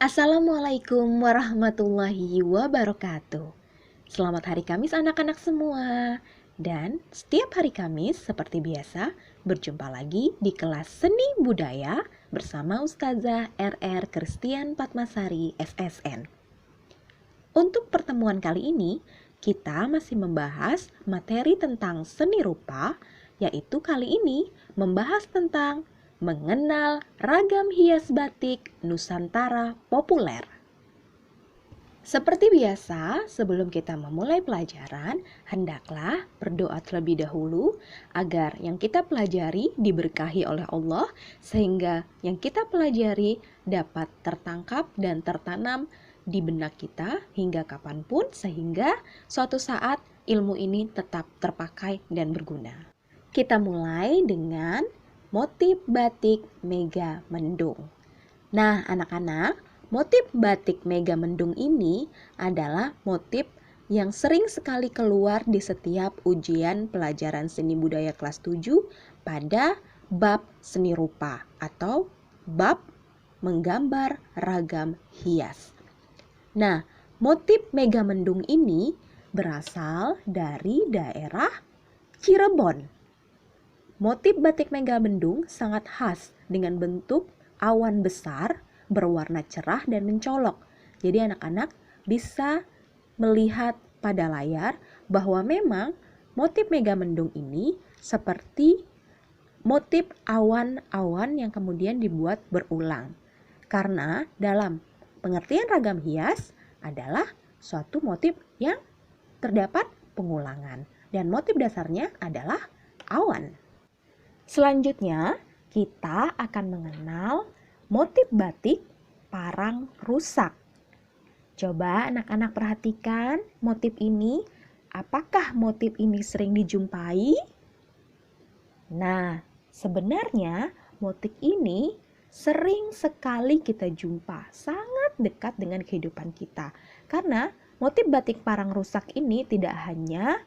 Assalamualaikum warahmatullahi wabarakatuh. Selamat hari Kamis anak-anak semua. Dan setiap hari Kamis seperti biasa berjumpa lagi di kelas Seni Budaya bersama Ustazah RR Christian Patmasari FSN. Untuk pertemuan kali ini kita masih membahas materi tentang seni rupa, yaitu kali ini membahas tentang mengenal ragam hias batik Nusantara populer. Seperti biasa, sebelum kita memulai pelajaran, hendaklah berdoa terlebih dahulu agar yang kita pelajari diberkahi oleh Allah, sehingga yang kita pelajari dapat tertangkap dan tertanam di benak kita hingga kapanpun, sehingga suatu saat ilmu ini tetap terpakai dan berguna. Kita mulai dengan motif batik Mega Mendung. Nah, anak-anak, motif batik Mega Mendung ini adalah motif yang sering sekali keluar di setiap ujian pelajaran seni budaya kelas 7 pada bab seni rupa atau bab menggambar ragam hias. Nah, motif Mega Mendung ini berasal dari daerah Cirebon. Motif batik Mega Mendung sangat khas dengan bentuk awan besar berwarna cerah dan mencolok. Jadi anak-anak bisa melihat pada layar bahwa memang motif Mega Mendung ini seperti motif awan-awan yang kemudian dibuat berulang. Karena dalam pengertian ragam hias adalah suatu motif yang terdapat pengulangan dan motif dasarnya adalah awan. Selanjutnya, kita akan mengenal motif batik parang rusak. Coba anak-anak perhatikan motif ini. Apakah motif ini sering dijumpai? Nah, sebenarnya motif ini sering sekali kita jumpa, sangat dekat dengan kehidupan kita. Karena motif batik parang rusak ini tidak hanya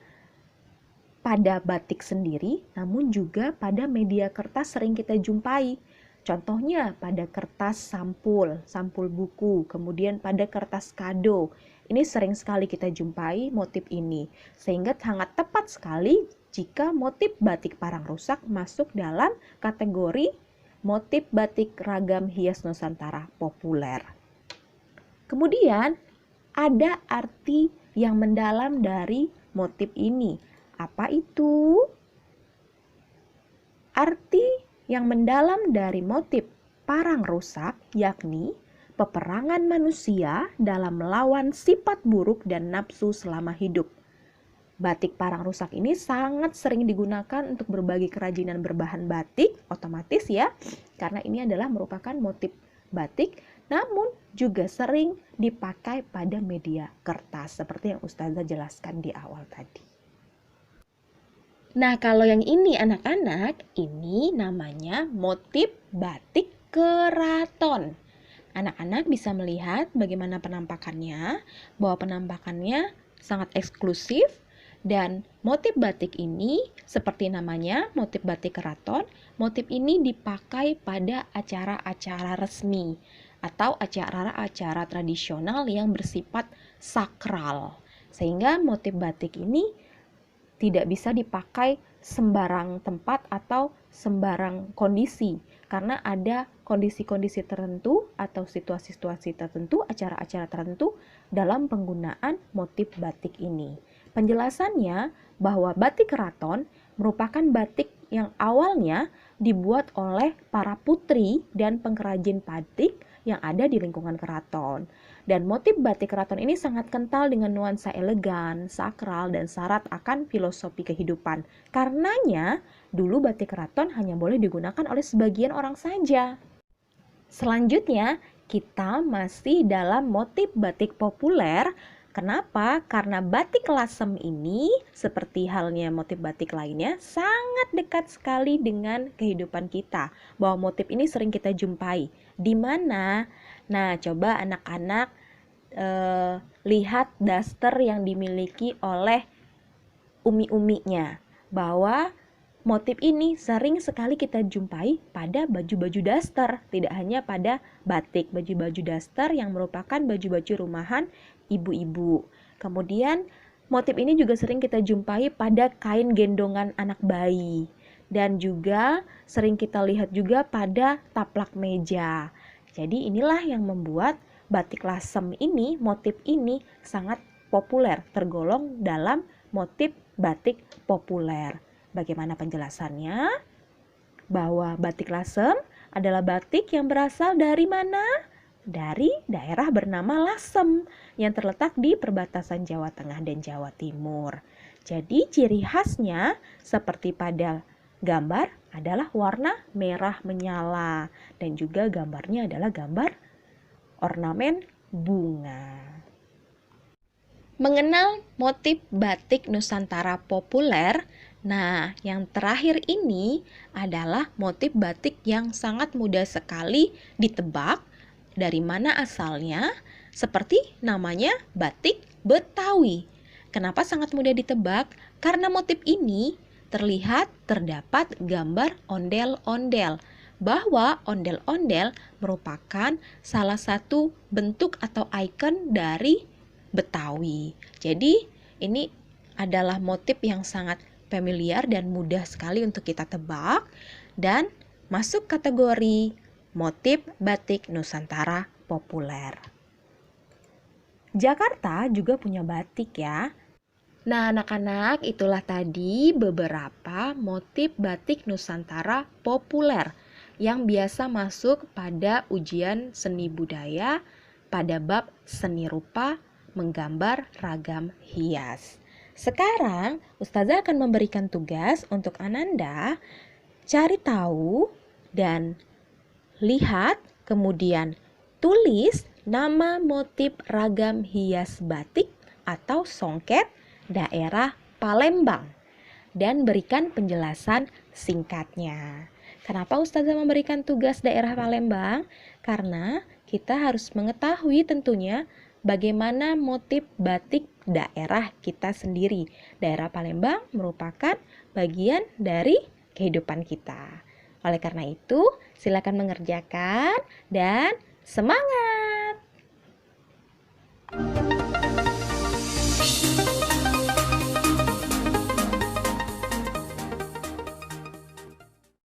pada batik sendiri, namun juga pada media kertas sering kita jumpai. Contohnya pada kertas sampul buku, kemudian pada kertas kado. Ini sering sekali kita jumpai motif ini, sehingga sangat tepat sekali jika motif batik parang rusak masuk dalam kategori motif batik ragam hias Nusantara populer. Kemudian ada arti yang mendalam dari motif ini. Apa itu? Arti yang mendalam dari motif parang rusak yakni peperangan manusia dalam melawan sifat buruk dan nafsu selama hidup. Batik parang rusak ini sangat sering digunakan untuk berbagai kerajinan berbahan batik, otomatis ya, karena ini adalah merupakan motif batik, namun juga sering dipakai pada media kertas, seperti yang Ustazah jelaskan di awal tadi. Nah, kalau yang ini anak-anak, ini namanya motif batik keraton. Anak-anak bisa melihat bagaimana penampakannya, bahwa penampakannya sangat eksklusif, dan motif batik ini seperti namanya motif batik keraton. Motif ini dipakai pada acara-acara resmi atau acara-acara tradisional yang bersifat sakral, sehingga motif batik ini tidak bisa dipakai sembarang tempat atau sembarang kondisi, karena ada kondisi-kondisi tertentu atau situasi-situasi tertentu, acara-acara tertentu dalam penggunaan motif batik ini. Penjelasannya bahwa batik keraton merupakan batik yang awalnya dibuat oleh para putri dan pengrajin batik yang ada di lingkungan keraton. Dan motif batik keraton ini sangat kental dengan nuansa elegan, sakral, dan syarat akan filosofi kehidupan. Karenanya, dulu batik keraton hanya boleh digunakan oleh sebagian orang saja. Selanjutnya, kita masih dalam motif batik populer. Kenapa? Karena batik lasem ini, seperti halnya motif batik lainnya, sangat dekat sekali dengan kehidupan kita. Bahwa motif ini sering kita jumpai. Di mana? Nah, coba anak-anak lihat daster yang dimiliki oleh umi-uminya. Bahwa motif ini sering sekali kita jumpai pada baju-baju daster, tidak hanya pada batik. Baju-baju daster yang merupakan baju-baju rumahan ibu-ibu. Kemudian motif ini juga sering kita jumpai pada kain gendongan anak bayi. Dan juga sering kita lihat juga pada taplak meja. Jadi inilah yang membuat batik lasem ini, motif ini sangat populer, tergolong dalam motif batik populer. Bagaimana penjelasannya? Bahwa batik lasem adalah batik yang berasal dari mana? Dari daerah bernama Lasem yang terletak di perbatasan Jawa Tengah dan Jawa Timur. Jadi ciri khasnya seperti pada gambar adalah warna merah menyala dan juga gambarnya adalah gambar ornamen bunga. Mengenal motif batik Nusantara populer, nah yang terakhir ini adalah motif batik yang sangat mudah sekali ditebak. Dari mana asalnya? Seperti namanya batik Betawi. Kenapa sangat mudah ditebak? Karena motif ini terlihat terdapat gambar ondel-ondel, bahwa ondel-ondel merupakan salah satu bentuk atau ikon dari Betawi. Jadi ini adalah motif yang sangat familiar dan mudah sekali untuk kita tebak dan masuk kategori motif batik Nusantara populer. Jakarta juga punya batik ya. Nah, anak-anak, itulah tadi beberapa motif batik Nusantara populer yang biasa masuk pada ujian seni budaya pada bab seni rupa menggambar ragam hias. Sekarang, Ustazah akan memberikan tugas untuk Ananda cari tahu dan lihat, kemudian tulis nama motif ragam hias batik atau songket daerah Palembang dan berikan penjelasan singkatnya. Kenapa Ustazah memberikan tugas daerah Palembang? Karena kita harus mengetahui tentunya bagaimana motif batik daerah kita sendiri. Daerah Palembang merupakan bagian dari kehidupan kita. Oleh karena itu, silakan mengerjakan dan semangat!